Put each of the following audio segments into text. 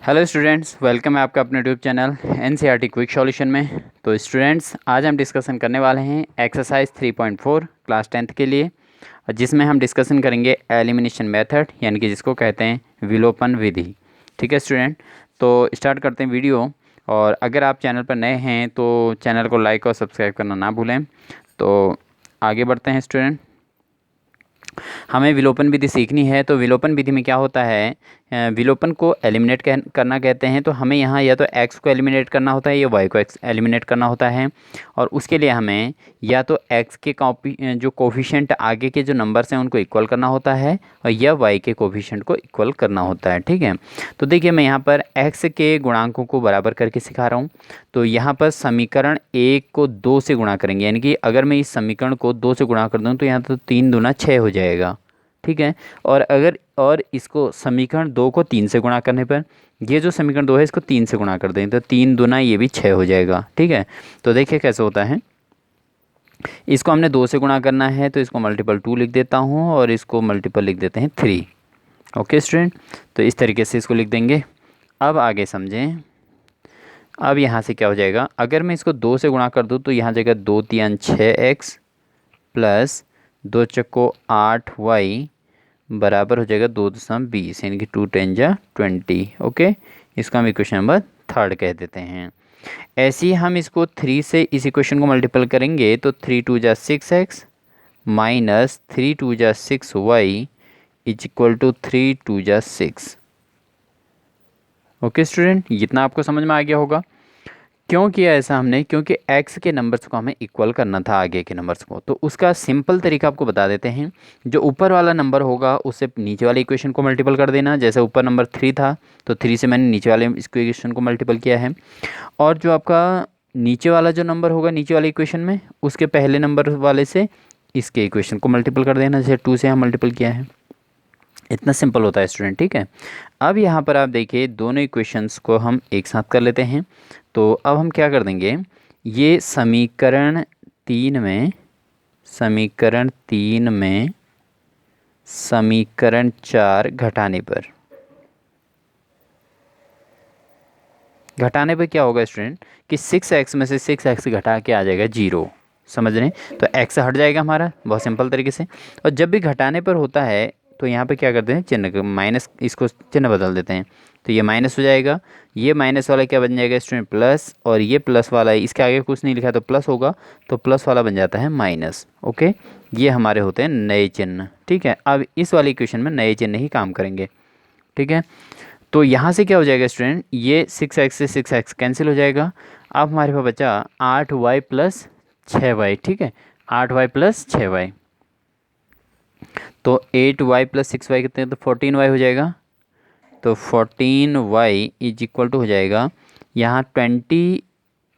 Hello students, welcome है आपका अपने YouTube channel NCERT quick solution में। तो स्टूडेंट्स, आज हम डिस्कशन करने वाले हैं एक्सरसाइज 3.4 क्लास 10th के लिए, जिसमें हम डिस्कशन करेंगे एलिमिनेशन मेथड, यानी कि जिसको कहते हैं विलोपन विधि। ठीक है स्टूडेंट, तो स्टार्ट करते हैं वीडियो। और अगर आप चैनल पर नए हैं तो चैनल को लाइक और सब्सक्राइब करना ना भूलें। तो आगे बढ़ते हैं स्टूडेंट। हमें विलोपन विधि सीखनी है। तो विलोपन विधि में क्या होता है, विलोपन को एलिमिनेट करना कहते हैं। तो हमें यहाँ या तो x को एलिमिनेट करना होता है या y को एलिमिनेट करना होता है। और उसके लिए हमें या तो x के जो कोफिशिएंट आगे के जो नंबर्स हैं उनको इक्वल करना होता है, और या y के कोफिशिएंट को इक्वल करना होता है। ठीक है, तो देखिए मैं यहाँ पर x के गुणांकों को बराबर करके सिखा रहा हूँ। तो यहाँ पर समीकरण 1 को 2 से गुणा करेंगे, यानी कि अगर मैं इस समीकरण को 2 से गुणा कर दूँ तो यहाँ तो 3 दूना 6 हो जाएगा। ठीक है, और इसको समीकरण 2 को 3 से गुणा करने पर ये जो समीकरण 2 है इसको 3 से गुणा कर दें तो 3 दूना ये भी 6 हो जाएगा। ठीक है, तो देखिए कैसे होता है। इसको हमने 2 से गुणा करना है तो इसको मल्टीपल 2 लिख देता हूँ और इसको मल्टीपल लिख देते हैं 3। ओके स्टूडेंट, तो इस तरीके से इसको लिख देंगे। अब आगे समझें। अब यहाँ से क्या हो जाएगा, अगर मैं इसको 2 से गुणा कर दूँ तो यहाँ जाएगा 2 3 6x प्लस 2 चक्को 8y बराबर हो जाएगा 2.20, यानी कि 2 10 जा 20। ओके, इसका हम इक्वेशन नंबर 3 कह देते हैं। ऐसे ही हम इसको 3 से इस इक्वेशन को मल्टीपल करेंगे तो 3 2 जा 6x माइनस 3 2 जा 6y इज इक्वल टू 3 2 जा 6। ओके स्टूडेंट, इतना आपको समझ में आ गया होगा। क्यों किया ऐसा हमने, क्योंकि x के नंबर्स को हमें इक्वल करना था आगे के नंबर्स को। तो उसका सिंपल तरीका आपको बता देते हैं। जो ऊपर वाला नंबर होगा उससे नीचे वाले इक्वेशन को मल्टीपल कर देना। जैसे ऊपर नंबर 3 था तो 3 से मैंने नीचे वाले इक्वेशन को मल्टीपल किया है। और जो आपका नीचे वाला जो नंबर होगा नीचे वाले इक्वेशन में, उसके पहले नंबर वाले से इसके इक्वेशन को मल्टीपल कर देना। जैसे 2 से हम मल्टीपल किया है। इतना सिंपल होता है स्टूडेंट। ठीक है, अब यहाँ पर आप देखिए दोनों इक्वेशंस को हम एक साथ कर लेते हैं। तो अब हम क्या कर देंगे, ये समीकरण 3 में समीकरण 4 घटाने पर क्या होगा स्टूडेंट कि 6x में से 6x घटा के आ जाएगा 0। समझ रहे हैं, तो x हट जाएगा हमारा बहुत सिंपल तरीके से। और जब भी घटाने पर होता है तो यहाँ पे क्या करते हैं, चिन्ह माइनस, इसको चिन्ह बदल देते हैं तो ये माइनस हो जाएगा। ये माइनस वाला क्या बन जाएगा स्टूडेंट, प्लस। और ये प्लस वाला है, इसके आगे कुछ नहीं लिखा तो प्लस होगा, तो प्लस वाला बन जाता है माइनस। ओके, ये हमारे होते हैं नए चिन्ह। ठीक है, अब इस वाले इक्वेशन में नए चिन्ह ही काम करेंगे। ठीक है, तो यहाँ से क्या हो जाएगा स्टूडेंट, ये 6x से 6x कैंसिल हो जाएगा। अब हमारे पास बचा 8y प्लस 6y। ठीक है, 8y प्लस 6y, तो 8y प्लस 6y कितने हैं, तो 14y हो जाएगा। तो 14y इज इक्वल टू हो जाएगा, यहाँ 20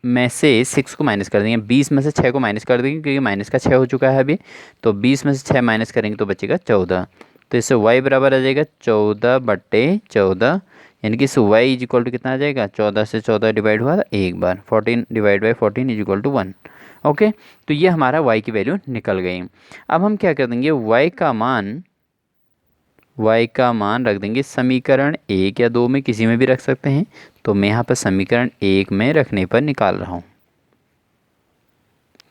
में से 6 को माइनस कर देंगे, 20 में से 6 को माइनस कर देंगे क्योंकि माइनस का 6 हो चुका है अभी। तो 20 में से 6 माइनस करेंगे तो बचेगा 14। तो इससे y बराबर आ जाएगा 14/14, यानी कि इस y इज इक्वल टू कितना आ जाएगा, 14 से 14 डिवाइड हुआ था एक बार, 14 divide by 14 is equal to 1। Okay, तो ये हमारा y की वैल्यू निकल गई। अब हम क्या कर देंगे, y का मान रख देंगे समीकरण 1 या 2 में, किसी में भी रख सकते हैं। तो मैं यहाँ पर समीकरण 1 में रखने पर निकाल रहा हूँ।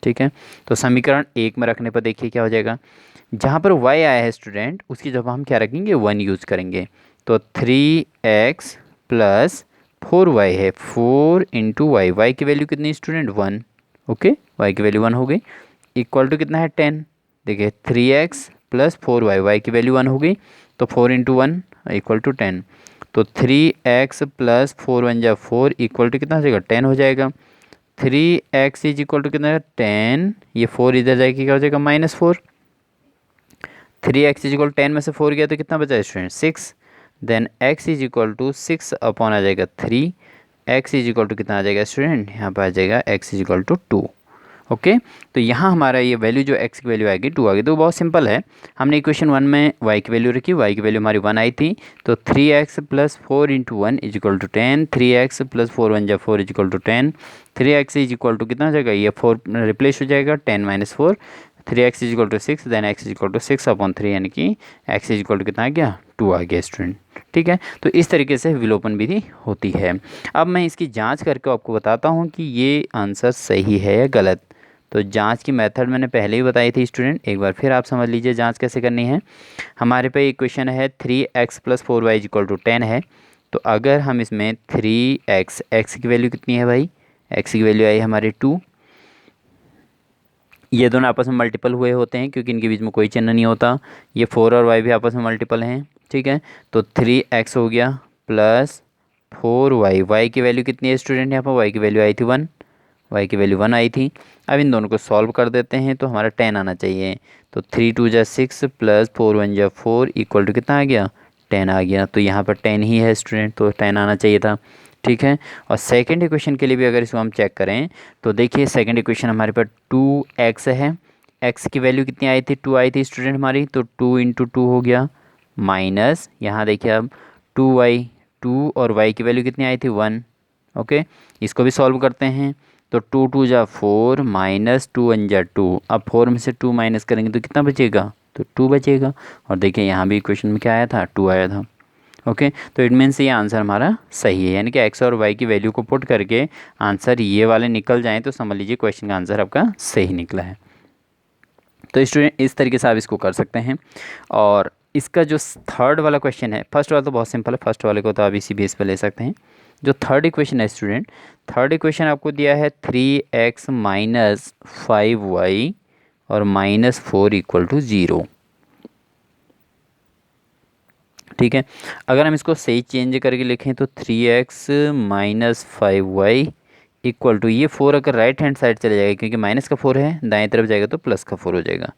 ठीक है, तो समीकरण 1 में रखने पर देखिए क्या हो जाएगा, जहाँ पर y आया है स्टूडेंट उसकी जगह हम क्या रखेंगे, 1 यूज़ करेंगे। तो 3x प्लस 4y है, 4 इंटू वाई, वाई की वैल्यू कितनी स्टूडेंट, 1। ओके, y की वैल्यू 1 हो गई, इक्वल टू कितना है 10। देखिए 3x प्लस 4y, वाई की वैल्यू 1 हो गई, तो 4 इंटू 1 इक्वल टू 10। तो 3x प्लस 4 1 जा 4 इक्वल टू कितना हो जाएगा, 10 हो जाएगा। 3x इज इक्वल टू कितना है 10, ये 4 इधर जाएगा क्या हो जाएगा, -4। 3x इज इक्वल 10 में से 4 गया तो कितना बचा student, 6। Then x is equal to 6 upon आ जाएगा 3। x इज इक्वल टू कितना आ जाएगा स्टूडेंट, यहाँ पर आ जाएगा x is equal to 2। Okay, तो यहाँ हमारा ये वैल्यू जो x की वैल्यू आएगी 2 आ गई। तो बहुत सिंपल है, हमने इक्वेशन 1 में y की वैल्यू रखी, y की वैल्यू हमारी 1 आई थी। तो 3x plus 4 into 1 is equal to 10, 3x plus 4 1 जा 4 is equal to 10, 3x is equal to कितना हो जाएगा, ये 4 रिप्लेस हो जाएगा, 10 minus 4, 3x is equal to 6, then x is equal to 6 upon 3, यानी कि x इज इक्वल टू कितना आ गया, 2 आ गया स्टूडेंट। ठीक है, तो इस तरीके से विलोपन विधि होती है। अब मैं इसकी जांच करके आपको बताता हूँ कि ये आंसर सही है या गलत। तो जांच की मेथड मैंने पहले ही बताई थी स्टूडेंट, एक बार फिर आप समझ लीजिए जांच कैसे करनी है। हमारे पे इक्वेशन है 3x + 4y = 10 है। तो अगर हम इसमें 3x, x की वैल्यू कितनी है भाई, x की वैल्यू आई हमारी 2। ये दोनों आपस में मल्टीपल हुए होते हैं क्योंकि इनके बीच में कोई चिन्ह नहीं होता। ये 4 और y भी आपस में मल्टीपल हैं। ठीक है, तो 3x हो गया प्लस 4y, y की वैल्यू कितनी है स्टूडेंट, यहाँ पर y की वैल्यू आई थी 1, y की वैल्यू 1 आई थी। अब इन दोनों को सॉल्व कर देते हैं तो हमारा 10 आना चाहिए। तो 3 × 2 = 6 प्लस 4 × 1 = 4 इक्वल टू कितना आ गया, 10 आ गया। तो यहाँ पर 10 ही है स्टूडेंट, तो 10 आना चाहिए था। ठीक है, और सेकंड इक्वेशन के लिए भी अगर इसको हम चेक करें तो देखिए सेकंड इक्वेशन हमारे पास 2x है। x की वैल्यू कितनी आई थी, 2 आई थी स्टूडेंट हमारी, तो 2 × 2 हो गया माइनस, यहाँ देखिए अब 2y, 2 और y की वैल्यू कितनी आई थी 1। ओके, इसको भी सॉल्व करते हैं। तो 2 × 2 = 4 माइनस 2 × 1 = 2। अब 4 में से 2 माइनस करेंगे तो कितना बचेगा, तो 2 बचेगा। और देखिए यहाँ भी इक्वेशन में क्या आया था, 2 आया था। ओके, तो इट मीन्स ये आंसर हमारा सही है, यानी कि x और y की वैल्यू को पुट करके आंसर ये वाले निकल जाएँ तो समझ लीजिए क्वेश्चन का आंसर आपका सही निकला है। तो स्टूडेंट इस तरीके से आप इसको कर सकते हैं। और इसका जो थर्ड वाला क्वेश्चन है, फर्स्ट वाला तो बहुत सिंपल है, फर्स्ट वाले को तो आप इसी बेस पर ले सकते हैं। जो थर्ड इक्वेशन है स्टूडेंट, थर्ड इक्वेशन आपको दिया है 3x - 5y और -4 = 0। ठीक है, अगर हम इसको सही चेंज करके लिखें तो 3x - 5y इक्वल टू, ये 4 अगर राइट हैंड साइड चले जाएगा क्योंकि माइनस का 4 है, दाएं तरफ जाएगा तो प्लस का 4 हो जाएगा।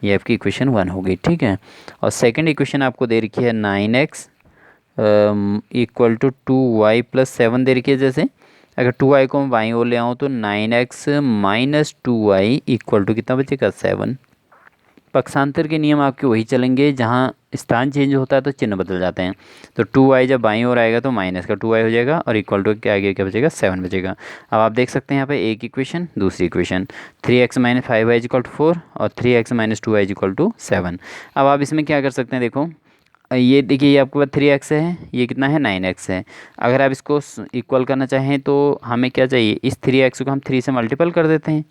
ये आपकी इक्वेशन 1 हो गई। ठीक है, और सेकंड इक्वेशन आपको दे रखी है 9x इक्वल टू 2y + 7 दे रखी है। जैसे अगर 2y को मैं बाईं ओर ले आऊँ तो 9x - 2y इक्वल टू कितना बचेगा, 7। पक्षांतर के नियम आपके वही चलेंगे, जहाँ स्थान चेंज होता है तो चिन्ह बदल जाते हैं। तो 2y जब बाईं ओर आएगा तो माइनस का 2y हो जाएगा और इक्वल टू क्या आगे क्या बचेगा, 7 बचेगा। अब आप देख सकते हैं यहाँ पे एक इक्वेशन, दूसरी इक्वेशन 3x - 5y = 4 और 3x - 2y = 7। अब आप इसमें क्या कर सकते हैं, देखो ये देखिए, ये आपके पास 3x है, ये कितना है 9x है। अगर आप इसको इक्वल करना चाहें तो हमें क्या चाहिए, इस 3x को हम 3 से मल्टीपल कर देते हैं।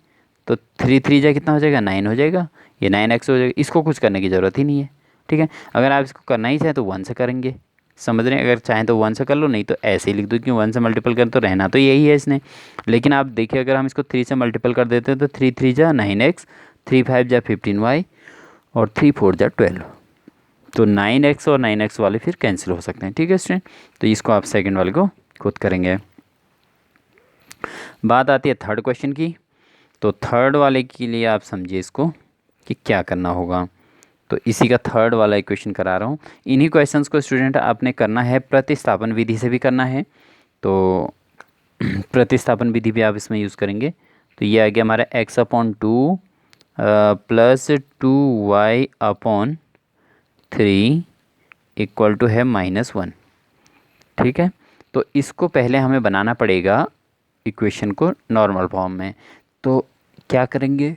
तो 3 3 जा कितना हो जाएगा, 9 हो जाएगा, ये 9x हो जाएगा। इसको कुछ करने की ज़रूरत ही नहीं है। ठीक है, अगर आप इसको करना ही चाहें तो 1 से करेंगे, समझ रहे हैं, अगर चाहें तो 1 से कर लो, नहीं तो ऐसे ही लिख दो क्यों 1 से मल्टीपल कर, तो रहना तो यही है इसने। लेकिन आप देखिए अगर हम इसको 3 से मल्टीपल कर देते हैं तो 3 3 जा 9x, 3 5 जा 15y और 3 4 जा 12। तो 9x और 9x वाले फिर कैंसिल हो सकते हैं। ठीक है स्टूडेंट, तो इसको आप सेकंड वाले को खुद करेंगे। बात आती है थर्ड क्वेश्चन की। तो थर्ड वाले के लिए आप समझिए इसको कि क्या करना होगा। तो इसी का थर्ड वाला इक्वेशन करा रहा हूँ। इन्हीं क्वेश्चंस को स्टूडेंट आपने करना है, प्रतिस्थापन विधि से भी करना है। तो प्रतिस्थापन विधि भी आप इसमें यूज़ करेंगे। तो ये आ गया हमारा x/2 plus 2y/3 equal to है -1। ठीक है, तो इसको पहले हमें बनाना पड़ेगा इक्वेशन को नॉर्मल फॉर्म में। तो क्या करेंगे,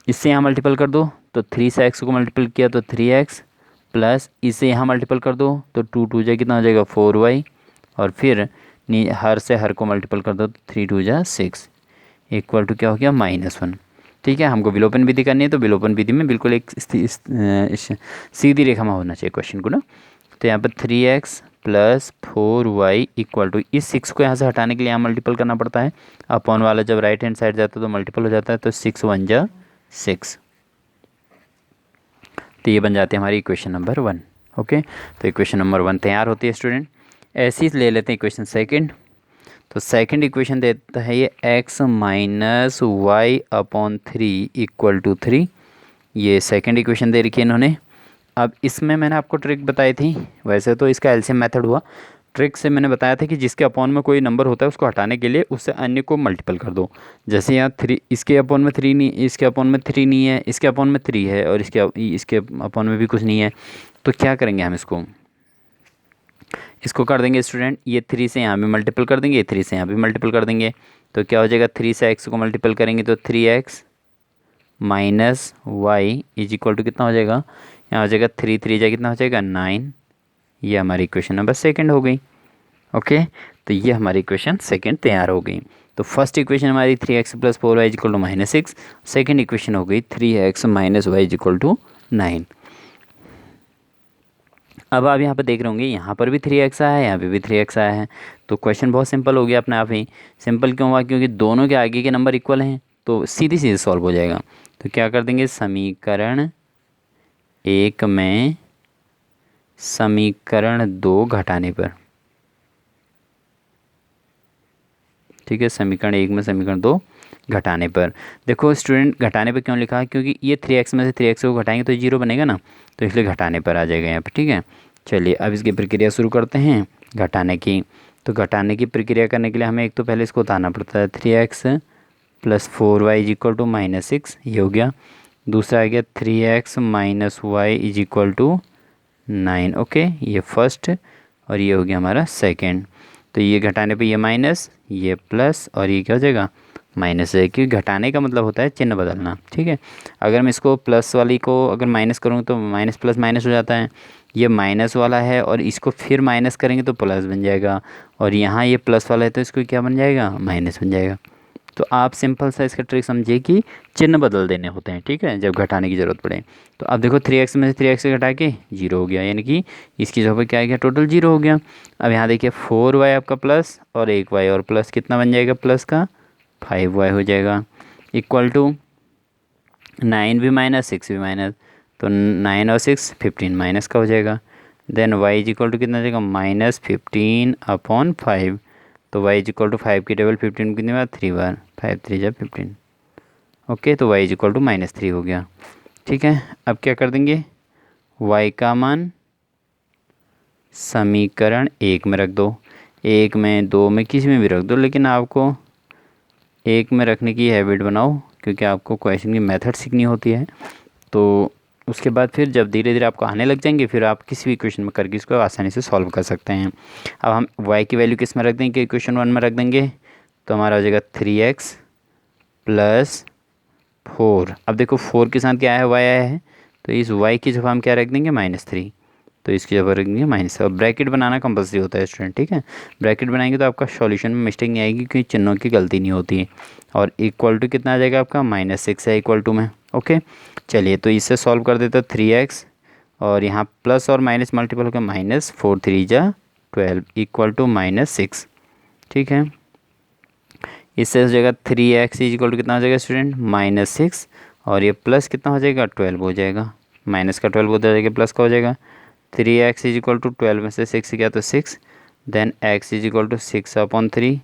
इससे यहाँ मल्टीपल कर दो तो 3 से x को मल्टीपल किया तो 3x प्लस इसे यहाँ मल्टीपल कर दो तो 2 2 जा कितना हो जाएगा 4y और फिर हर से हर को मल्टीपल कर दो तो 3 2 जा 6 इक्वल टू क्या हो गया -1। ठीक है, हमको विलोपन विधि करनी है तो विलोपन विधि में बिल्कुल एक सीधी रेखा में होना चाहिए क्वेश्चन को ना। तो यहाँ पर 3x plus 4y equal to, इस 6 को यहाँ से हटाने के लिए यहाँ मल्टीपल करना पड़ता है। अपॉन वाला जब राइट हैंड साइड जाता है तो मल्टीपल हो जाता है, तो 6 1 जा 6। तो ये बन जाती है हमारी इक्वेशन नंबर 1। ओके, तो इक्वेशन नंबर 1 तैयार होती है स्टूडेंट। ऐसे ही ले लेते हैं इक्वेशन सेकंड। तो सेकंड इक्वेशन देता है ये x - y/3 इक्वल टू 3। ये सेकंड इक्वेशन दे रखी है इन्होंने। अब इसमें मैंने आपको ट्रिक बताई थी, वैसे तो इसका एलसीएम मेथड हुआ, ट्रिक से मैंने बताया था कि जिसके अपॉन में कोई नंबर होता है उसको हटाने के लिए उससे अन्य को मल्टीपल कर दो। जैसे यहाँ 3, इसके अपॉन में 3 नहीं, इसके अपॉन में 3 नहीं है, इसके अपॉन में 3 है और इसके अपॉन में भी कुछ नहीं है। तो क्या करेंगे हम इसको कर देंगे स्टूडेंट, ये 3 से यहाँ भी मल्टीपल कर देंगे, 3 से यहाँ भी मल्टीपल कर देंगे। तो क्या हो जाएगा, 3 से x को मल्टीपल करेंगे तो 3x - y is equal to कितना हो जाएगा, यहाँ हो जाएगा 3 3 जा कितना हो जाएगा 9। ये हमारी इक्वेशन नंबर सेकंड हो गई। ओके, तो ये हमारी इक्वेशन सेकंड तैयार हो गई। तो फर्स्ट इक्वेशन हमारी 3x + 4y = -6। सेकंड इक्वेशन हो गई 3x - y = 9। अब आप यहाँ पर देख रहे होंगे, यहाँ पर भी 3x आया है, यहाँ पे भी 3x आया है। तो क्वेश्चन बहुत सिंपल हो गया अपने आप ही। सिंपल क्यों हुआ? क्योंकि दोनों के आगे के नंबर इक्वल हैं, तो सीधी सीधी सॉल्व हो जाएगा। तो क्या कर देंगे, समीकरण 1 में समीकरण 2 घटाने पर, ठीक है, समीकरण 1 में समीकरण 2 घटाने पर। देखो स्टूडेंट, घटाने पर क्यों लिखा है? क्योंकि ये 3x में से 3x को घटाएंगे तो 0 बनेगा ना, तो इसलिए घटाने पर आ जाएगा यहाँ पे। ठीक है, चलिए अब इसकी प्रक्रिया शुरू करते हैं घटाने की। तो घटाने की प्रक्रिया करने के लिए हमें एक तो पहले इसको उतारना पड़ता है। 3x + 4y = -6, ये हो गया। दूसरा आ गया 3x - y = 9। ओके, ये फर्स्ट और ये हो गया हमारा सेकेंड। तो ये घटाने पे ये माइनस, ये प्लस और ये क्या हो जाएगा माइनस है, क्योंकि घटाने का मतलब होता है चिन्ह बदलना। ठीक है, अगर मैं इसको प्लस वाली को अगर माइनस करूँ तो माइनस प्लस माइनस हो जाता है। ये माइनस वाला है और इसको फिर माइनस करेंगे तो प्लस बन जाएगा, और यहाँ ये प्लस वाला है तो इसको क्या बन जाएगा, माइनस बन जाएगा। तो आप सिंपल सा इसका ट्रिक समझिए कि चिन्ह बदल देने होते हैं, ठीक है, जब घटाने की ज़रूरत पड़े। तो अब देखो 3x में से 3x से घटा के 0 हो गया, यानी कि इसकी जगह पर क्या आ गया, टोटल 0 हो गया। अब यहाँ देखिए 4y आपका प्लस और 1y और प्लस कितना बन जाएगा, प्लस का 5y हो जाएगा, इक्वल टू 9 भी माइनस 6 भी माइनस, तो 9 और 6 15 माइनस का हो जाएगा। देन y इक्वल टू कितना हो जाएगा, -15/5। तो y इक्वल टू 5 की टेबल 15 कितनी बार, 3 बार, 5 3 जा 15। ओके, तो y इक्वल टू -3 हो गया। ठीक है, अब क्या कर देंगे, y का मान समीकरण 1 में रख दो। 1 में, 2 में, किसी में भी रख दो, लेकिन आपको 1 में रखने की हैबिट बनाओ, क्योंकि आपको क्वेश्चन की मेथड सीखनी होती है। तो उसके बाद फिर जब धीरे धीरे आपको आने लग जाएंगे, फिर आप किसी भी इक्वेशन में करके इसको आसानी से सॉल्व कर सकते हैं। अब हम y की वैल्यू किस में रख देंगे, इक्वेशन 1 में रख देंगे, तो हमारा हो जाएगा 3x + 4। अब देखो 4 के साथ क्या है, y आया है, तो इस y की जगह हम क्या रख देंगे, -3। तो इसकी जगह रख देंगे माइनस, और ब्रैकेट बनाना कंपल्सरी होता है स्टूडेंट। ठीक है, ब्रैकेट बनाएंगे तो आपका सॉल्यूशन में मिस्टेक नहीं आएगी, क्योंकि चिन्हों की गलती नहीं होती है। और इक्वल टू कितना आ जाएगा आपका, -6 है इक्वल टू में। ओके, चलिए तो इससे सॉल्व कर देते 3x, और यहाँ प्लस और माइनस मल्टीपल होकर -4 3 जा 12 इक्वल टू -6। ठीक है, इससे हो जाएगा 3x इक्वल टू कितना हो जाएगा स्टूडेंट, -6, और ये प्लस कितना हो जाएगा, 12 हो जाएगा। माइनस का 12 हो जाएगा, प्लस का हो जाएगा। 3x इक्वल टू 12 में से 6 गया तो 6, then x equal to 6/3,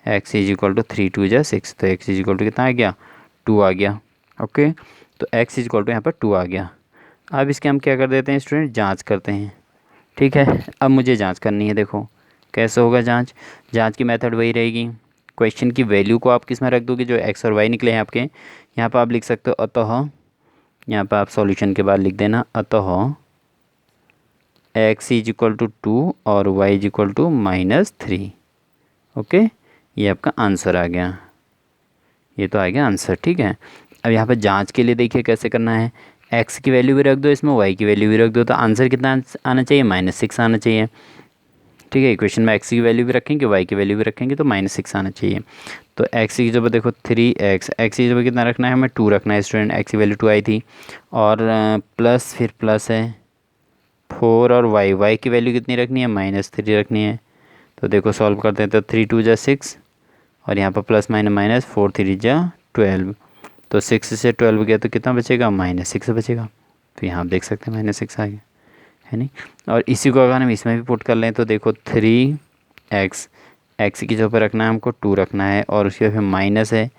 x equal to 3 2 जा 6, तो x इक्वल टू कितना आ गया, 2 आ गया। ओके, तो x इक्वल टू यहाँ पर 2 आ गया। अब इसके हम क्या कर देते हैं स्टूडेंट, जांच करते हैं। ठीक है, अब मुझे जांच करनी है। देखो कैसे होगा जांच, जांच की मेथड वही रहेगी। क्वेश्चन की वैल्यू को आप किस में रख दोगे, जो x और y निकले हैं आपके, यहाँ पर आप लिख सकते हो अतः, यहाँ पर आप सॉल्यूशन के बाद लिख देना अतः x इक्वल टू 2 और y इक्वल टू -3। ओके, ये आपका आंसर आ गया, ये तो आ गया आंसर। ठीक है, अब यहाँ पर जांच के लिए देखिए कैसे करना है, x की वैल्यू भी रख दो, इसमें y की वैल्यू भी रख दो, तो आंसर कितना आना चाहिए, -6 आना चाहिए। ठीक है, इक्वेशन में x की वैल्यू भी रखेंगे, y की वैल्यू भी रखेंगे, तो -6 आना चाहिए। तो x की जगह देखो 3x, x की जगह कितना रखना है, हमें 2 रखना है स्टूडेंट, x की वैल्यू 2 आई थी, और प्लस फिर प्लस है 4, और y की वैल्यू कितनी रखनी है, -3 रखनी है। तो देखो सॉल्व करते हैं, तो 3 2 जा 6, और यहाँ पर प्लस माइनस 4 3 जा 12, तो 6 से 12 गया तो कितना बचेगा, -6 बचेगा। तो यहाँ आप देख सकते हैं -6 आ गया, है नहीं। और इसी को अगर हम इसमें भी पुट कर लें तो देखो 3x, x की जगह पर रखना है हमको 2 रखना है, और उसके फिर माइनस है,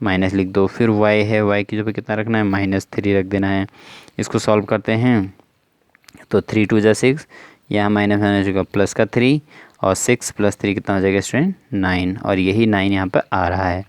माइनस लिख दो, फिर y है, y की जगह पर कितना रखना है, -3 रख देना है। इसको सॉल्व करते हैं तो 3 2 जा 6, यहाँ माइनस हो जाएगा प्लस का 3, और 6 + 3 कितना हो जाएगा स्टूडेंट, 9, और यही 9 यहाँ पर आ रहा है।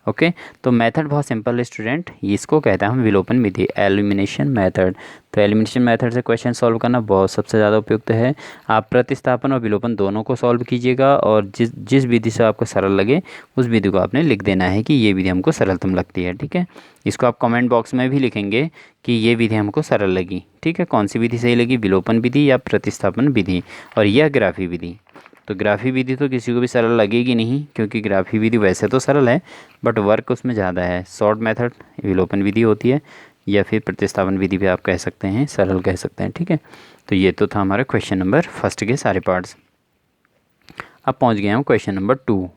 ओके। तो मेथड बहुत सिंपल है स्टूडेंट, इसको कहते हैं हम विलोपन विधि, एलिमिनेशन मेथड। तो एलिमिनेशन मेथड से क्वेश्चन सॉल्व करना बहुत सबसे ज़्यादा उपयुक्त है। आप प्रतिस्थापन और विलोपन दोनों को सॉल्व कीजिएगा और जिस जिस विधि से आपको सरल लगे उस विधि को आपने लिख देना है कि ये विधि हमको सरलतम लगती है। ठीक है, इसको आप कमेंट बॉक्स में भी लिखेंगे कि ये विधि हमको सरल लगी। ठीक है, कौन सी विधि सही लगी, विलोपन विधि या प्रतिस्थापन विधि, और यह ग्राफी विधि। तो ग्राफी विधि तो किसी को भी सरल लगेगी नहीं, क्योंकि ग्राफी विधि वैसे तो सरल है बट वर्क उसमें ज़्यादा है। शॉर्ट मेथड विलोपन विधि होती है, या फिर प्रतिस्थापन विधि भी आप कह सकते हैं, सरल कह सकते हैं। ठीक है, तो ये तो था हमारा क्वेश्चन नंबर फर्स्ट के सारे पार्ट्स। अब पहुंच गए हम question number 2।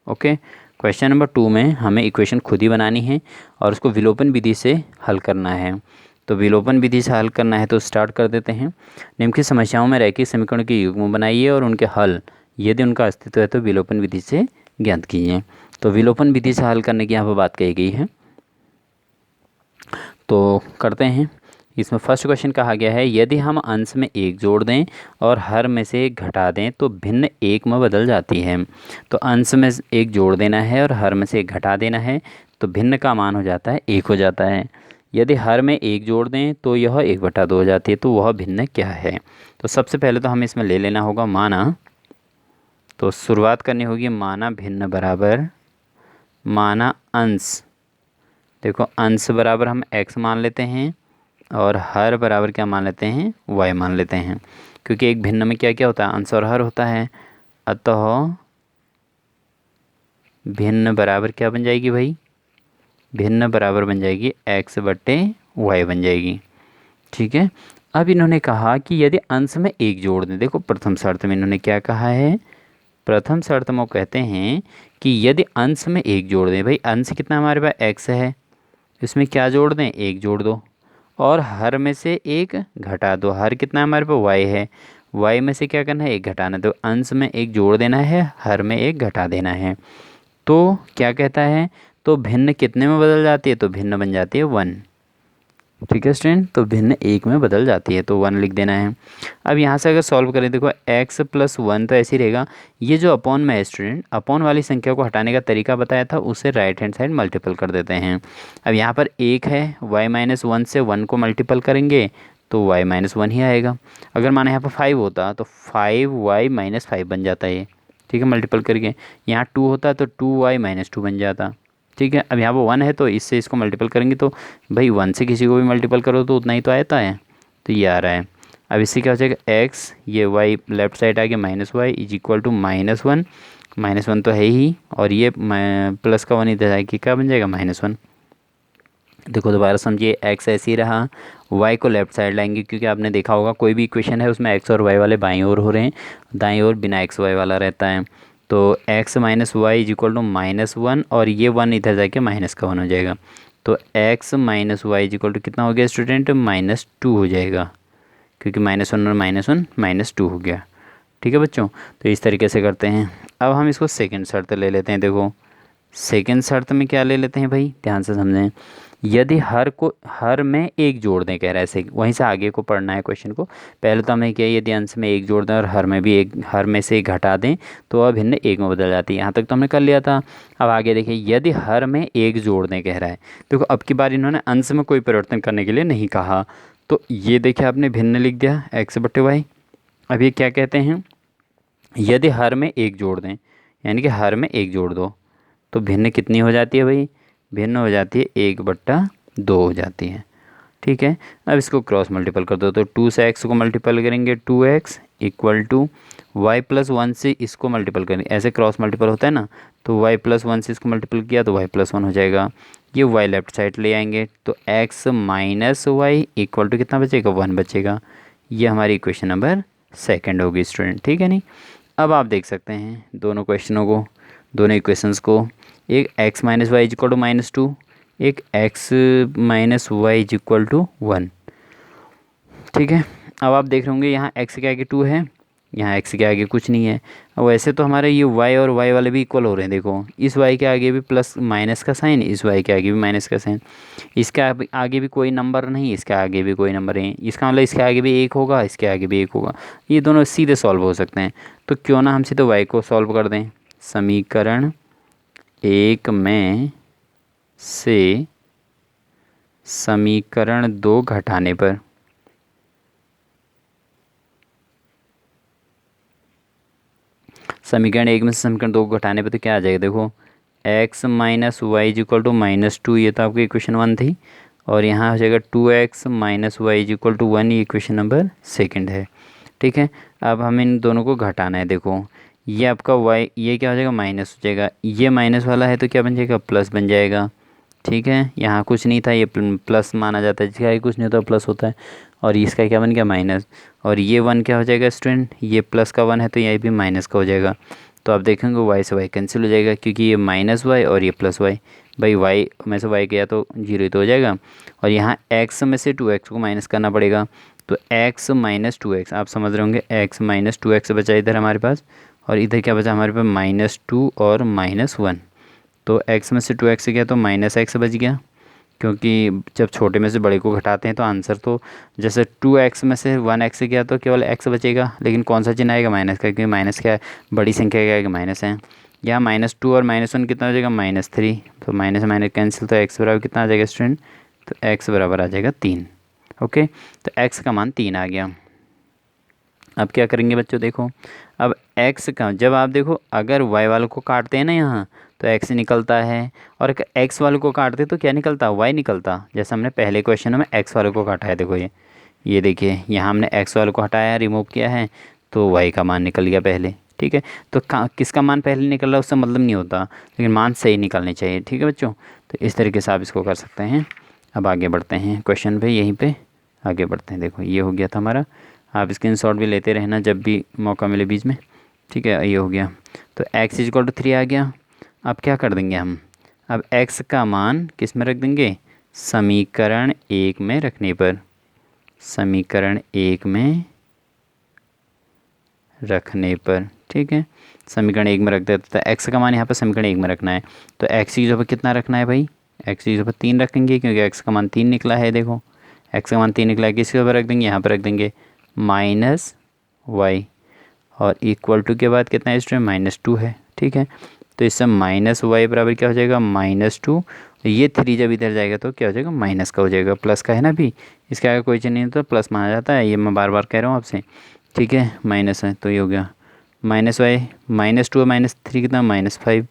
Okay, question number 2 में हमें इक्वेशन खुद ही बनानी है और उसको विलोपन विधि से हल करना है। तो विलोपन विधि से हल करना है तो स्टार्ट कर देते हैं। निम्नलिखित समस्याओं में रैखिक समीकरण के युग्म बनाइए और उनके हल यदि उनका अस्तित्व है तो विलोपन विधि से ज्ञात कीजिए। तो विलोपन विधि से हल करने की यहाँ पर बात कही गई है, तो करते हैं। इसमें फर्स्ट क्वेश्चन कहा गया है, यदि हम अंश में एक जोड़ दें और हर में से एक घटा दें तो भिन्न एक में बदल जाती है। तो अंश में एक जोड़ देना है और हर में से एक घटा देना है, तो भिन्न का मान हो जाता है एक हो जाता है। यदि हर में एक जोड़ दें तो यह 1/2 हो जाती है, तो वह भिन्न क्या है। तो सबसे पहले तो हमें इसमें ले लेना होगा माना। तो शुरुआत करनी होगी माना भिन्न बराबर माना अंश। देखो अंश बराबर हम x मान लेते हैं और हर बराबर क्या मान लेते हैं, y मान लेते हैं, क्योंकि एक भिन्न में क्या क्या होता है, अंश और हर होता है। अतः भिन्न बराबर क्या बन जाएगी भाई, भिन्न बराबर बन जाएगी x/y बन जाएगी। ठीक है, अब इन्होंने कहा कि यदि अंश में एक जोड़ दें, देखो प्रथम शर्त में इन्होंने क्या कहा है, प्रथम शर्त में वो कहते हैं कि यदि अंश में एक जोड़ दें, भाई अंश कितना हमारे पास x है, इसमें क्या जोड़ दें, एक जोड़ दो, और हर में से एक घटा दो। हर कितना हमारे पास y है, y में से क्या करना है, एक घटाना। तो अंश में एक जोड़ देना है, हर में एक घटा देना है। तो क्या कहता है, तो भिन्न कितने में बदल जाती है, तो भिन्न बन जाती है 1। ठीक है स्टूडेंट, तो भिन्न 1 में बदल जाती है, तो 1 लिख देना है। अब यहाँ से अगर सॉल्व करें, देखो x+1 तो ऐसे ही रहेगा। ये जो अपॉन में है स्टूडेंट, अपॉन वाली संख्या को हटाने का तरीका बताया था, उसे राइट हैंड साइड मल्टीपल कर देते हैं। अब यहाँ पर 1 है, y-1 से 1 को मल्टीपल करेंगे तो y-1 ही आएगा। अगर माना यहाँ पर 5 होता तो 5y-5 बन जाता है ये। ठीक है, मल्टीपल करके। यहाँ 2 होता तो 2y-2 बन जाता। ठीक है, अब यहाँ पर 1 है तो इससे इसको मल्टीपल करेंगे तो भाई 1 से किसी को भी मल्टीपल करो तो उतना ही तो आता है, तो ये आ रहा है। अब इससे क्या हो जाएगा, x ये y लेफ्ट साइड आ गया -y इज इक्वल टू -1, -1 तो है ही, और ये प्लस का 1 इधर जाएगी, क्या बन जाएगा -1। देखो दोबारा समझिए, x ऐसे ही रहा, y को लेफ्ट साइड लाएंगे, क्योंकि आपने देखा होगा कोई भी इक्वेशन है उसमें x और y वाले बाईं ओर हो रहे हैं, दाईं ओर बिना x y वाला रहता है। तो x - y is equal to -1, और ये 1 इधर जाके माइनस का 1 हो जाएगा। तो x - y is equal to कितना हो गया स्टूडेंट, -2 हो जाएगा, क्योंकि -1 और -1 -2 हो गया। ठीक है बच्चों, तो इस तरीके से करते हैं। अब हम इसको सेकंड शर्त ले लेते हैं। देखो सेकंड शर्त में क्या ले लेते हैं भाई, ध्यान से समझें। यदि हर में एक जोड़ दें, कह रहा है ऐसे, वहीं से आगे को पढ़ना है क्वेश्चन को। पहले तो हमें क्या, यदि अंश में एक जोड़ दें और हर में से एक घटा दें तो वह भिन्न एक में बदल जाती है। यहाँ तक तो हमने कर लिया था। अब आगे देखिए, यदि हर में एक जोड़ दें कह रहा है। देखो अब की बार इन्होंने अंश में कोई परिवर्तन करने के लिए नहीं कहा, तो ये देखिए आपने भिन्न लिख दिया x/y। अब ये क्या कहते हैं, यदि हर में एक जोड़ दें, यानी कि हर में एक जोड़ दो, तो भिन्न कितनी हो जाती है भाई, भिन्न हो जाती है 1/2 हो जाती है। ठीक है, अब इसको क्रॉस मल्टीपल कर दो, तो 2 से x को मल्टीपल करेंगे 2x इक्वल टू y+1 से इसको मल्टीपल करेंगे, ऐसे क्रॉस मल्टीपल होता है ना, तो y+1 से इसको मल्टीपल किया तो y+1 हो जाएगा। ये y लेफ्ट साइड ले आएंगे तो x - y इक्वल टू कितना बचेगा, 1 बचेगा। ये हमारी इक्वेशन नंबर सेकंड होगी स्टूडेंट। ठीक है नहीं, अब आप देख सकते हैं दोनों क्वेश्चनों को, दोनों इक्वेशंस को, एक x - y is equal to -2, एक x - y is equal to 1। ठीक है, अब आप देख रहे होंगे यहाँ x के आगे 2 है, यहाँ x के आगे कुछ नहीं है। अब वैसे तो हमारे ये y और y वाले भी इक्वल हो रहे हैं। देखो इस y के आगे भी प्लस माइनस का साइन, इस y के आगे भी माइनस का साइन, इसके आगे भी कोई नंबर नहीं, इसके आगे भी कोई नंबर नहीं। इसका मतलब इसके आगे भी 1 होगा, इसके आगे भी 1 होगा। ये दोनों सीधे सॉल्व हो सकते हैं। तो क्यों ना हम सीधे y को सॉल्व कर दें। समीकरण 1 में से समीकरण 2 घटाने पर समीकरण 1 में से समीकरण 2 को घटाने पर तो क्या आ जाएगा, देखो x minus Y is equal to -2, ये तो आपकी इक्वेशन 1 थी। और यहाँ हो जाएगा 2x minus Y is equal to 1, ये इक्वेशन नंबर 2 है। ठीक है, अब हमें इन दोनों को घटाना है। देखो ये आपका y, ये क्या हो जाएगा, माइनस हो जाएगा, ये माइनस वाला है तो क्या बन जाएगा, प्लस बन जाएगा। ठीक है, यहाँ कुछ नहीं था, ये प्लस माना जाता है, जिसका कुछ नहीं होता प्लस होता है। और इसका क्या बन गया, माइनस। और ये 1 क्या हो जाएगा स्टूडेंट, ये प्लस का 1 है तो ये भी माइनस का हो जाएगा। तो आप देखेंगे y से y कैंसिल हो जाएगा, क्योंकि ये माइनस वाई और ये प्लस वाई। भाई y में से y गया तो 0 ही तो हो जाएगा। और यहाँ x में से 2x को माइनस करना पड़ेगा, तो x माइनस 2x, आप समझ रहे होंगे, x माइनस 2x बचा इधर हमारे पास। और इधर क्या बचा हमारे पास, -2 और -1। तो x में से 2x गया तो -x बच गया, क्योंकि जब छोटे में से बड़े को घटाते हैं तो आंसर तो जैसे 2x में से 1x गया तो केवल x बचेगा, लेकिन कौन सा चिन्ह आएगा, माइनस का, क्योंकि माइनस क्या है, बड़ी संख्या क्या है, माइनस है। यहाँ -2 और -1 कितना हो जाएगा, -3। तो माइनस माइनस कैंसिल, तो x बराबर कितना आ जाएगा स्टूडेंट, तो x बराबर आ जाएगा 3। ओके, तो x का मान 3 आ गया। अब क्या करेंगे बच्चों, देखो अब x का, जब आप देखो अगर y वालों को काटते हैं ना यहाँ, तो x निकलता है, और अगर x वालों को काटते तो क्या निकलता, y निकलता। जैसे हमने पहले क्वेश्चन में x वालों को काटा है, देखो ये देखिए यहाँ हमने x वालों को हटाया, रिमूव किया है, तो y का मान निकल गया पहले। ठीक है, तो किसका मान पहले निकल रहा है उससे मतलब नहीं होता, लेकिन मान सही निकलने चाहिए। ठीक है बच्चों, तो इस तरीके से आप इसको कर सकते हैं। अब आगे बढ़ते हैं क्वेश्चन पे, यहीं पे आगे बढ़ते हैं। देखो ये हो गया था हमारा, आप स्क्रीनशॉट भी लेते रहना जब भी मौका मिले बीच में। ठीक है, ये हो गया, तो x इक्वल टू 3 आ गया। अब क्या कर देंगे हम, अब x का मान किस में रख देंगे, समीकरण 1 में रखने पर, समीकरण 1 में रखने पर। ठीक है, समीकरण 1 में रख देते, तो x का मान यहाँ पर समीकरण 1 में रखना है। तो x की जगह पर कितना रखना है भाई, x की जगह पर 3 रखेंगे, क्योंकि x का मान 3 निकला है। देखो x का मान 3 निकला है, किसके ऊपर रख देंगे, यहाँ पर रख देंगे -y, और इक्वल टू के बाद कितना है स्टूडेंट, -2 है। ठीक है, तो इससे -y बराबर क्या हो जाएगा, -2। ये 3 जब इधर जाएगा तो क्या हो जाएगा, माइनस का हो जाएगा, प्लस का है ना भी, इसके आगे कोई चीज़ नहीं तो प्लस माना जाता है, ये मैं बार बार कह रहा हूँ आपसे। ठीक है, माइनस है तो ये हो गया -y, -2 और -3 कितना, -5,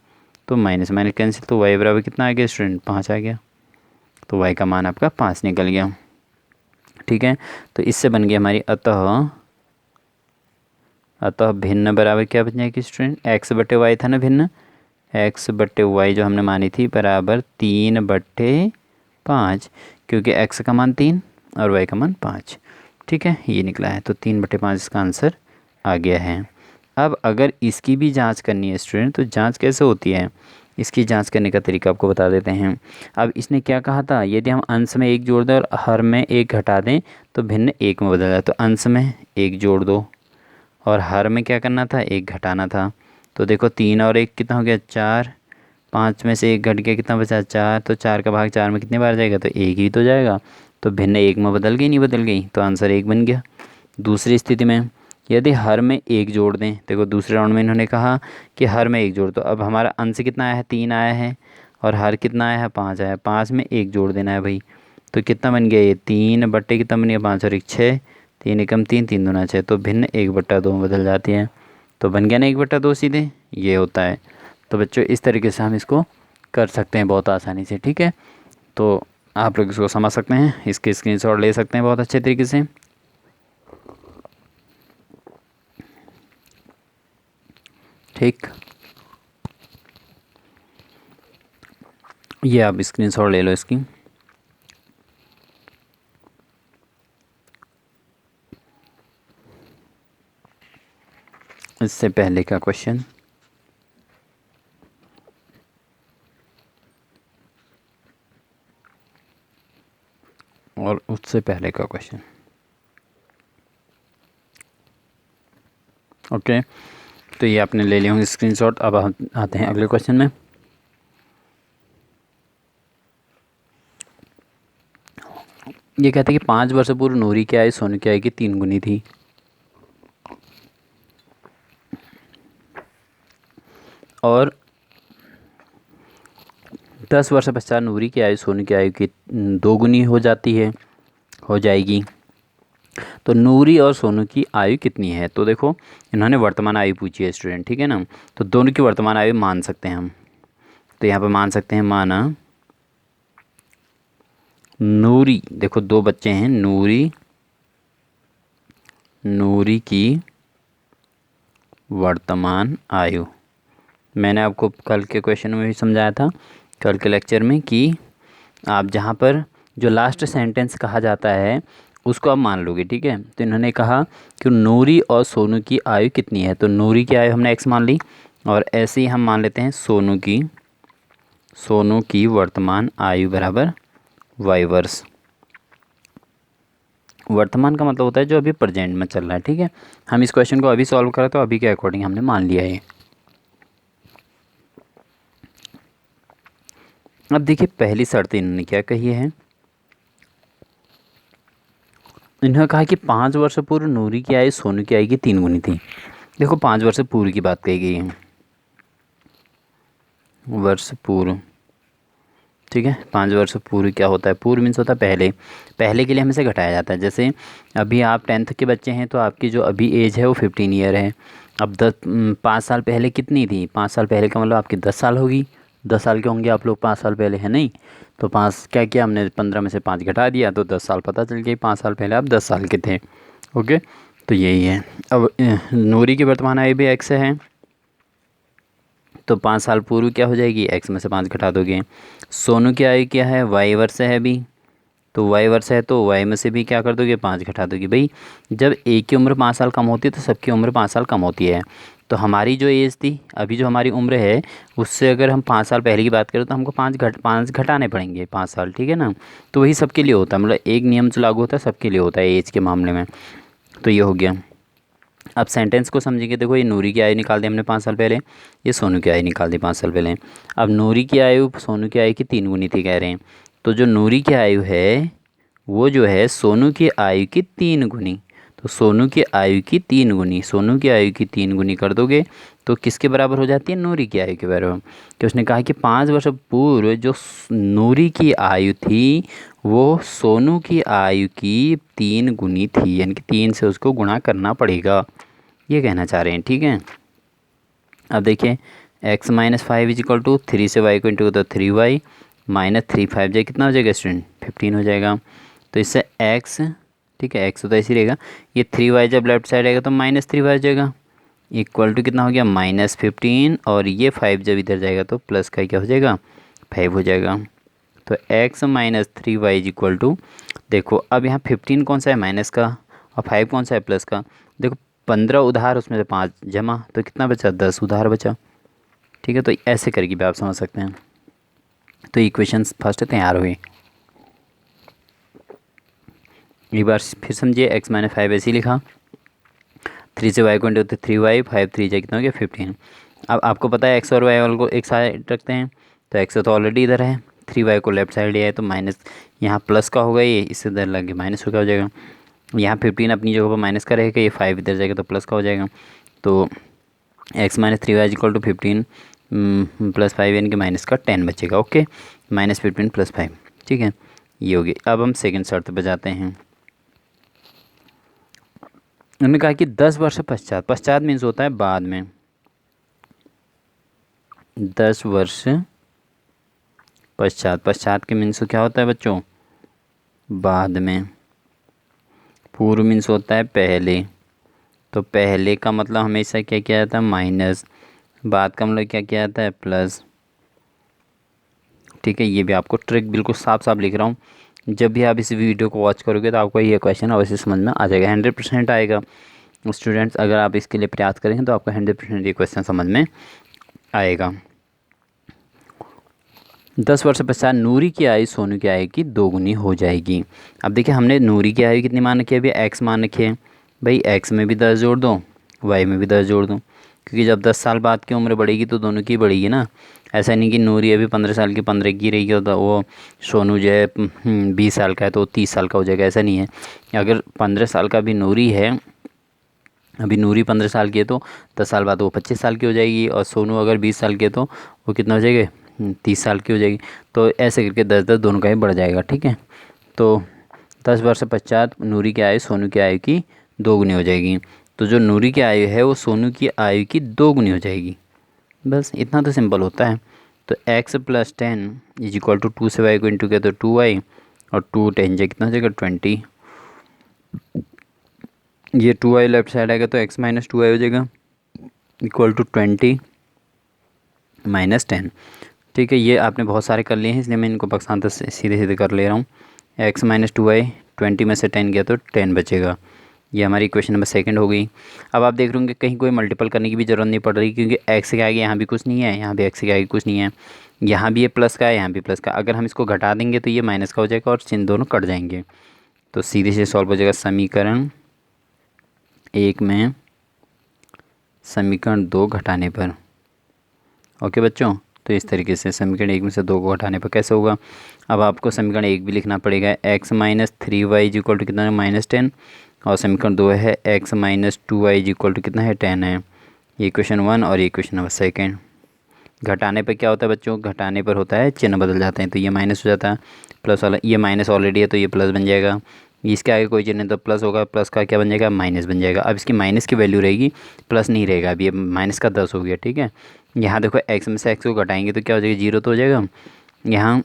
तो माइनस माइनस कैंसिल, तो y बराबर कितना आ गया स्टूडेंट, 5 आ गया। तो y का मान आपका 5 निकल गया। ठीक है, तो इससे बन गया हमारी अतः भिन्न बराबर क्या बन जाएगी स्टूडेंट, x/y था ना भिन्न, x/y जो हमने मानी थी बराबर 3/5, क्योंकि x का मान 3 और y का मान 5। ठीक है, ये निकला है, तो 3/5 इसका आंसर आ गया है। अब अगर इसकी भी जांच करनी है स्टूडेंट, तो जांच कैसे होती है, इसकी जांच करने का तरीका आपको बता देते हैं। अब इसने क्या कहा था, यदि हम अंश में 1 जोड़ दें और हर में 1 घटा दें तो भिन्न 1 में बदल जाए। तो अंश में 1 जोड़ दो और हर में क्या करना था, 1 घटाना था। तो देखो 3 और 1 कितना हो गया, 4, 5 में से 1 घट गया, कितना बचा, 4। तो 4 का भाग 4 में कितने बार जाएगा, तो 1 ही तो जाएगा। तो भिन्न 1 में बदल गई, नहीं बदल गई, तो आंसर 1 बन गया। दूसरी स्थिति में यदि हर में 1 जोड़ दें, देखो दूसरे राउंड में इन्होंने कहा कि हर में 1 जोड़ दो। अब हमारा अंश कितना आया है, 3 आया है, और हर कितना आया है, 5 आया है। 5 में 1 जोड़ देना है भाई, तो कितना बन गया, ये 3/, कितना बन गया, 5 और 1 6, 3 एकम 3, 3 दूना 6, तो भिन्न 1/2 में बदल जाती है। तो बन गया ना 1/2 सीधे, ये होता है। तो बच्चों इस तरीके से हम इसको कर सकते हैं बहुत आसानी से। ठीक है, तो आप लोग इसको समझ सकते हैं, इसके स्क्रीनशॉट ले सकते हैं बहुत अच्छे तरीके से। ठीक, ये आप स्क्रीनशॉट ले लो इसकी। इससे पहले का क्वेश्चन, और उससे पहले का क्वेश्चन। ओके, तो ये आपने ले लिए होंगे स्क्रीनशॉट। अब हम आते हैं अगले क्वेश्चन में। ये कहते हैं कि 5 वर्ष पूर्व नूरी की आयु सोनू की आयु की 3 गुनी थी, और 10 वर्ष पश्चात नूरी की आयु सोनू की आयु की 2 गुनी हो जाएगी। तो नूरी और सोनू की आयु कितनी है? तो देखो इन्होंने वर्तमान आयु पूछी है स्टूडेंट, ठीक है ना। तो दोनों की वर्तमान आयु मान सकते हैं हम। तो यहाँ पर मान सकते हैं, माना नूरी, देखो 2 बच्चे हैं, नूरी की वर्तमान आयु, मैंने आपको कल के क्वेश्चन में भी समझाया था, कल के लेक्चर में, कि आप जहाँ पर जो लास्ट सेंटेंस कहा जाता है उसको आप मान लोगे, ठीक है। तो इन्होंने कहा कि नूरी और सोनू की आयु कितनी है। तो नूरी की आयु हमने x मान ली, और ऐसे ही हम मान लेते हैं सोनू की वर्तमान आयु बराबर y वर्ष। वर्तमान का मतलब होता है जो अभी प्रेजेंट में चल रहा है, ठीक है। हम इस क्वेश्चन को अभी सॉल्व करें तो अभी के अकॉर्डिंग हमने मान लिया है। अब देखिए पहली शर्त इन्होंने क्या कही है, इन्होंने कहा कि 5 वर्ष पूर्व नूरी की आयु सोनू की आयु की 3 गुनी थी। देखो 5 वर्ष पूर्व की बात कही गई है, वर्ष पूर्व, ठीक है। 5 वर्ष पूर्व क्या होता है? पूर्व मीन्स होता है पहले, पहले के लिए हमेशा घटाया जाता है। जैसे अभी आप 10th के बच्चे हैं तो आपकी जो अभी एज है वो 15 ईयर है। अब 5 साल पहले कितनी थी? 5 साल पहले का मतलब आपकी 10 साल होगी। 10 साल के होंगे आप लोग 5 साल पहले, है नहीं? तो 5 क्या किया हमने, 15 में से 5 घटा दिया तो 10 साल पता चल गई। 5 साल पहले आप 10 साल के थे, ओके। तो यही है। अब नूरी की वर्तमान आयु भी x है, तो 5 साल पूर्व क्या हो जाएगी, x में से 5 घटा दोगे। सोनू की आयु क्या है? y वर्ष है अभी, तो y वर्ष है तो y में से भी क्या कर दोगे, 5 घटा दोगे। भाई जब एक की उम्र 5 साल कम होती है तो सबकी उम्र 5 साल कम होती है। तो हमारी जो एज थी, अभी जो हमारी उम्र है, उससे अगर हम 5 साल पहले की बात करें तो हमको 5 घटाने पड़ेंगे, 5 साल, ठीक है ना। तो वही सबके लिए होता है, मतलब एक नियम जो लागू होता है सबके लिए होता है एज के मामले में। तो ये हो गया। अब सेंटेंस को समझेंगे। देखो ये नूरी की आयु निकाल दी हमने 5 साल पहले, ये सोनू की आयु निकाल दी 5 साल पहले। अब नूरी की आयु सोनू की आयु की 3 गुनी थी कह रहे हैं, तो जो नूरी की आयु है वो जो है सोनू की आयु की 3 गुनी। तो सोनू की आयु की 3 गुनी, सोनू की आयु की 3 गुनी कर दोगे तो किसके बराबर हो जाती है? नूरी की आयु के बराबर। कि उसने कहा कि 5 वर्ष पूर्व जो नूरी की आयु थी वो सोनू की आयु की 3 गुनी थी, यानी कि 3 से उसको गुणा करना पड़ेगा, ये कहना चाह रहे हैं, ठीक है। अब देखिए x minus 5 is equal to 3 से y को इंटू तो 3y माइनस 3 5 जाए कितना हो जाएगा स्टूडेंट? 15 हो जाएगा। तो इससे x, ठीक है, x तो ऐसे ही रहेगा, ये 3y जब लेफ्ट साइड आएगा तो माइनस 3y हो जाएगा, इक्वल टू कितना हो गया? माइनस 15, और ये 5 जब इधर जाएगा तो प्लस का क्या हो जाएगा? 5 हो जाएगा। तो x minus 3y is equal to, देखो अब यहाँ 15 कौन सा है? माइनस का, और 5 कौन सा है? प्लस का। देखो 15 उधार, उसमें से 5 जमा, तो कितना बचा? 10 उधार बचा, ठीक है। तो ऐसे करके भी आप समझ सकते हैं। तो इक्वेशन फर्स्ट तैयार हुई। एक बार फिर समझिए, x माइनस 5 ऐसे ही लिखा, 3 से y को इंटू 3y, 5 3 जाए कितना हो गया? 15। अब आपको पता है x और y वाले को एक साइड रखते हैं, तो x तो ऑलरेडी इधर है, 3y को लेफ्ट साइड लिया है तो माइनस, यहाँ प्लस का होगा, ये इससे इधर लगे माइनस हो जाएगा। यहाँ 15 अपनी जगह पर माइनस का रहेगा, ये 5 इधर जाएगा तो प्लस का हो जाएगा। तो x minus 3y equal to 15 plus 5 यानी कि माइनस का 10 बचेगा, ओके। माइनस 15 प्लस 5, ठीक है, ये होगी। अब हम सेकंड शर्त पे जाते हैं। उन्होंने कहा कि 10 वर्ष पश्चात, पश्चात मीन्स होता है बाद में, 10 वर्ष पश्चात, पश्चात के मीन्स क्या होता है बच्चों? बाद में। पूर्व मीन्स होता है पहले, तो पहले का मतलब हमेशा क्या किया जाता है? माइनस। बाद का मतलब क्या किया जाता है? प्लस, ठीक है। ये भी आपको ट्रिक बिल्कुल साफ साफ लिख रहा हूँ, जब भी आप इस वीडियो को वॉच करोगे तो आपको ये क्वेश्चन अवश्य समझ में आ जाएगा, 100% आएगा। स्टूडेंट्स अगर आप इसके लिए प्रयास करेंगे तो आपको 100% ये क्वेश्चन समझ में आएगा। 10 वर्ष पश्चात नूरी की आयु सोनू की आयु की 2 गुनी हो जाएगी। अब देखिए हमने नूरी की आयु कितनी मान रखी है? अभी x मान रखी है, भाई x में भी 10 जोड़ दो, y में भी 10 जोड़ दो, क्योंकि जब 10 साल बाद की उम्र बढ़ेगी तो दोनों की बढ़ेगी ना। ऐसा नहीं कि नूरी अभी 15 साल की 15 की रहेगी और वो सोनू जो है 20 साल का है तो 30 साल का हो जाएगा, ऐसा नहीं है। अगर 15 साल का भी नूरी है, अभी नूरी 15 साल की है तो 10 साल बाद वो 25 साल की हो जाएगी, और सोनू अगर 20 साल की है तो वो कितना हो जाएगा? 30 साल की हो जाएगी। तो ऐसे करके 10-10 दोनों का ही बढ़ जाएगा, ठीक है। तो 10 वर्ष पश्चात नूरी की आयु सोनू की आयु की 2 गुनी हो जाएगी। तो जो नूरी की आयु है वो सोनू की आयु की 2 गुनी हो जाएगी। बस इतना तो सिंपल होता है। तो x + 10 इज इक्वल टू 2 से y को इंटू किया तो 2y, और 2 10 जा कितना हो जाएगा 20। ये 2y लेफ्ट साइड आएगा तो x - 2y हो जाएगा इक्वल टू 20 - 10। ठीक है, ये आपने बहुत सारे कर लिए हैं इसलिए मैं इनको पाकिस्तान तक सीधे सीधे कर ले रहा हूँ। x - 2y 20 में से 10 गया तो 10 बचेगा। ये हमारी इक्वेशन नंबर सेकंड हो गई। अब आप देख रहे होंगे कहीं कोई मल्टीपल करने की भी ज़रूरत नहीं पड़ रही, क्योंकि x के आगे यहाँ भी कुछ नहीं है, यहाँ भी x के आगे कुछ नहीं है, यहाँ भी ये प्लस का है, यहाँ भी प्लस का। अगर हम इसको घटा देंगे तो ये माइनस का हो जाएगा और चिन्ह दोनों कट जाएंगे। तो सीधे से सॉल्व हो जाएगा समीकरण 1 में समीकरण 2 घटाने पर। ओके बच्चों, तो इस तरीके से समीकरण 1 में से 2 को घटाने पर कैसे होगा। अब आपको समीकरण 1 भी लिखना पड़ेगा, x - 3y इक्वल टू कितना है -10, और समीकरण 2 है x - 2y इक्वल टू कितना है 10 है। ये इक्वेशन 1 और ये इक्वेशन नंबर सेकेंड। घटाने पर क्या होता है बच्चों, घटाने पर होता है चिन्ह बदल जाते हैं, तो ये माइनस हो जाता है, प्लस वाला ये माइनस ऑलरेडी है तो ये प्लस बन जाएगा। इसके आगे कोई चिन्ह नहीं तो प्लस होगा, प्लस का क्या बन जाएगा माइनस बन जाएगा। अब इसकी माइनस की वैल्यू रहेगी, प्लस नहीं रहेगा। अब ये माइनस का 10 हो गया, ठीक है। यहाँ देखो x में से x को घटाएंगे तो क्या हो जाएगा 0 तो हो जाएगा। यहाँ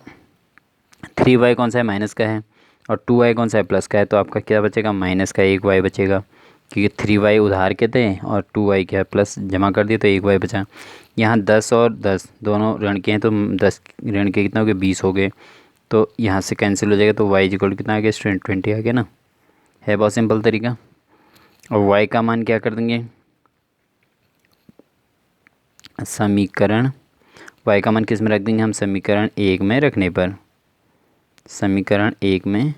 3y कौन सा है माइनस का है, और 2y कौन सा है प्लस का है, तो आपका क्या बचेगा माइनस का 1y बचेगा, क्योंकि 3y उधार के थे और 2y क्या प्लस जमा कर दिए तो 1y बचा। यहाँ 10 और 10 दोनों ऋण के हैं तो 10 ऋण के कितना हो गया 20 हो गए, तो यहाँ से कैंसिल हो जाएगा तो y इक्वल कितना आ गया 20 आ गया ना। है बहुत सिंपल तरीका। और y का मान क्या कर देंगे, समीकरण y का मान किस में रख देंगे हम, समीकरण 1 में रखने पर, समीकरण 1 में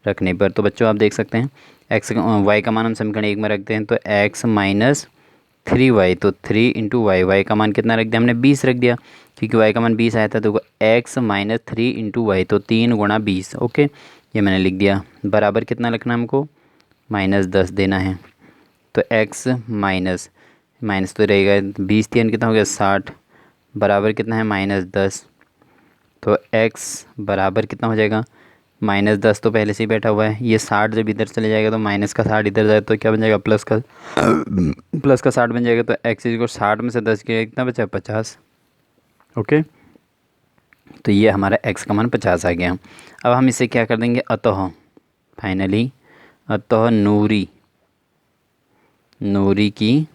रखने पर। तो बच्चों आप देख सकते हैं y का मान हम समीकरण 1 में रखते हैं तो x - 3y, तो 3 × y का मान कितना रख दिया हमने 20 रख दिया, क्योंकि y का मान 20 आया था। तो x - 3 × y तो 3 × 20। ओके, ये मैंने लिख दिया। बराबर कितना रखना हमको -10 देना है। तो x माइनस तो रहेगा 20 3 कितना हो गया 60, बराबर कितना है -10। तो x बराबर कितना हो जाएगा -10, तो पहले से ही बैठा हुआ है। ये 60 जब इधर चले जाएगा तो माइनस का 60 इधर जाए तो क्या बन जाएगा प्लस का 60 बन जाएगा। तो x को 60 में से 10 किया कितना बचा 50। ओके, तो ये हमारा x का मान 50 आ गया। अब हम इसे क्या कर देंगे, अतः फाइनली अतः नूरी की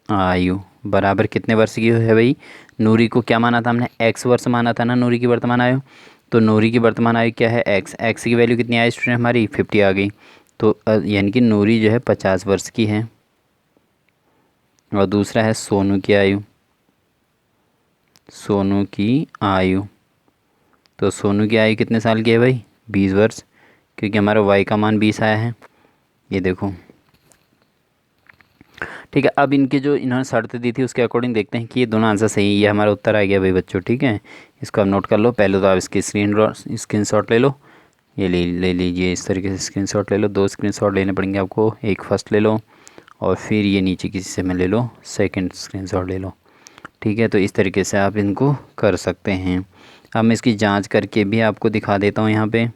आयु बराबर कितने वर्ष की है भाई। नूरी को क्या माना था हमने, x वर्ष माना था ना नूरी की वर्तमान आयु। तो नूरी की वर्तमान आयु क्या है x की वैल्यू कितनी आई स्टूडेंट हमारी 50 आ गई। तो यानी कि नूरी जो है 50 वर्ष की है। और दूसरा है सोनू की आयु, सोनू की आयु, तो सोनू की आयु कितने साल की है भाई 20 वर्ष, क्योंकि हमारा y का मान 20 आया है। ये देखो, ठीक है। अब इनके जो इन्होंने शर्त दी थी उसके अकॉर्डिंग देखते हैं कि ये दोनों आंसर सही है। ये हमारा उत्तर आ गया भाई बच्चों, ठीक है। इसको आप नोट कर लो। पहले तो आप इसकी स्क्रीनशॉट ले लो, ये ले लीजिए इस तरीके से स्क्रीनशॉट ले लो। 2 स्क्रीनशॉट लेने पड़ेंगे आपको, एक फर्स्ट ले लो और फिर ये नीचे किसी से में ले लो, सेकंड स्क्रीनशॉट ले लो, ठीक है। तो इस तरीके से आप इनको कर सकते हैं। अब मैं इसकी जांच करके भी आपको दिखा देता हूँ। यहाँ पे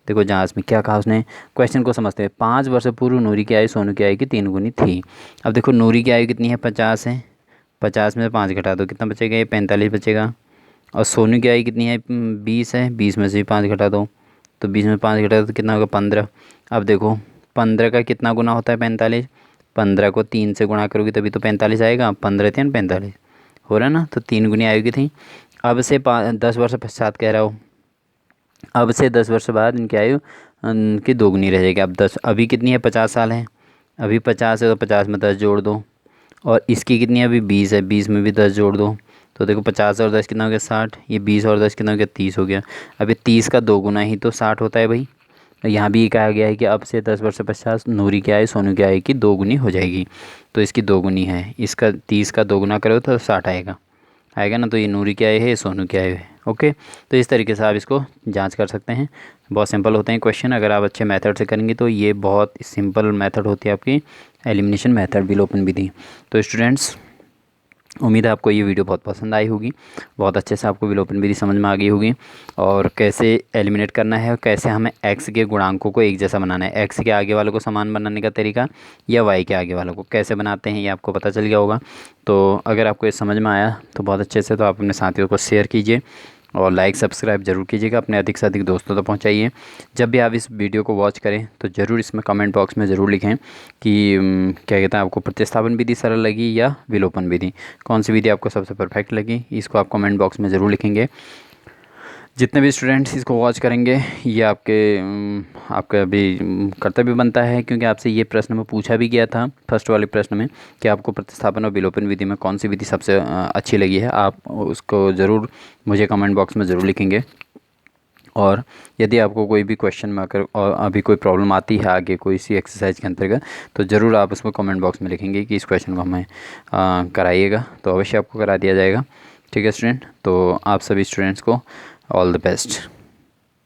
देखो जांच में क्या कहा उसने, क्वेश्चन को समझते हैं। 5 वर्ष पूर्व नूरी की आयु सोनू की आयु की 3 गुनी थी। अब देखो नूरी की आयु कितनी है 50 है, 50 में से 5 घटा दो कितना बचेगा, ये 45 बचेगा। और सोनू की आयु कितनी है 20 है, 20 में से 5 घटा दो तो 20 में 5 घटा दो तो कितना होगा 15। अब देखो 15 का कितना गुना होता है 45, 15 को 3 से गुणा करोगे तभी तो 45 आएगा। 15 3 45 हो रहा है ना, तो 3 गुनी आयु की थी। अब से 10 वर्ष पश्चात कह रहा हो, अब से 10 वर्ष बाद इनकी आयु की 2 गुनी रह जाएगी। अब 10 अभी कितनी है 50 साल है, अभी 50 है तो 50 में 10 जोड़ दो। और इसकी कितनी है अभी 20 है, 20 में भी 10 जोड़ दो। तो देखो 50 और 10 कितना हो गया 60, ये 20 और 10 कितना हो गया 30 हो गया। अभी 30 का 2 गुना ही तो 60 होता है भाई। यहाँ भी कहा गया है कि अब से 10 वर्ष पश्चात नूरी की आयु सोनू की आयु की 2 गुनी हो जाएगी। तो इसकी 2 गुनी है, इसका 30 का 2 गुना करो तो 60 आएगा ना। तो ये नूरी की आयु है, ये सोनू की आयु है। ओके, तो इस तरीके से आप इसको जांच कर सकते हैं। बहुत सिंपल होते हैं क्वेश्चन, अगर आप अच्छे मेथड से करेंगे तो ये बहुत सिंपल मेथड होती है आपकी एलिमिनेशन मेथड, विलोपन विधि। तो स्टूडेंट्स उम्मीद है आपको ये वीडियो बहुत पसंद आई होगी, बहुत अच्छे से आपको विलोपन विधि समझ में आ गई होगी और कैसे एलिमिनेट करना है और कैसे हमें एक्स के गुणांकों को एक जैसा बनाना है। एक्स के आगे वालों को समान बनाने का तरीका या वाई के आगे वालों को कैसे बनाते हैं ये आपको पता चल गया होगा। तो अगर आपको ये समझ में आया तो बहुत अच्छे से, तो आप अपने साथियों को शेयर कीजिए और लाइक सब्सक्राइब ज़रूर कीजिएगा, अपने अधिक से अधिक दोस्तों तक पहुंचाइए। जब भी आप इस वीडियो को वॉच करें तो ज़रूर इसमें कमेंट बॉक्स में ज़रूर लिखें कि क्या कहते हैं, आपको प्रतिस्थापन विधि सरल लगी या विलोपन विधि, कौन सी विधि आपको सबसे परफेक्ट लगी, इसको आप कमेंट बॉक्स में ज़रूर लिखेंगे। जितने भी स्टूडेंट्स इसको वॉच करेंगे ये आपका भी कर्तव्य बनता है, क्योंकि आपसे ये प्रश्न में पूछा भी गया था फर्स्ट वाले प्रश्न में कि आपको प्रतिस्थापन और विलोपन विधि में कौन सी विधि सबसे अच्छी लगी है। आप उसको ज़रूर मुझे कमेंट बॉक्स में ज़रूर लिखेंगे। और यदि आपको कोई भी क्वेश्चन में अगर और अभी कोई प्रॉब्लम आती है आगे कोई सी एक्सरसाइज के अंतर्गत, तो ज़रूर आप उसको कमेंट बॉक्स में लिखेंगे कि इस क्वेश्चन को हमें कराइएगा, तो अवश्य आपको करा दिया जाएगा। ठीक है स्टूडेंट, तो आप सभी स्टूडेंट्स को ऑल द बेस्ट।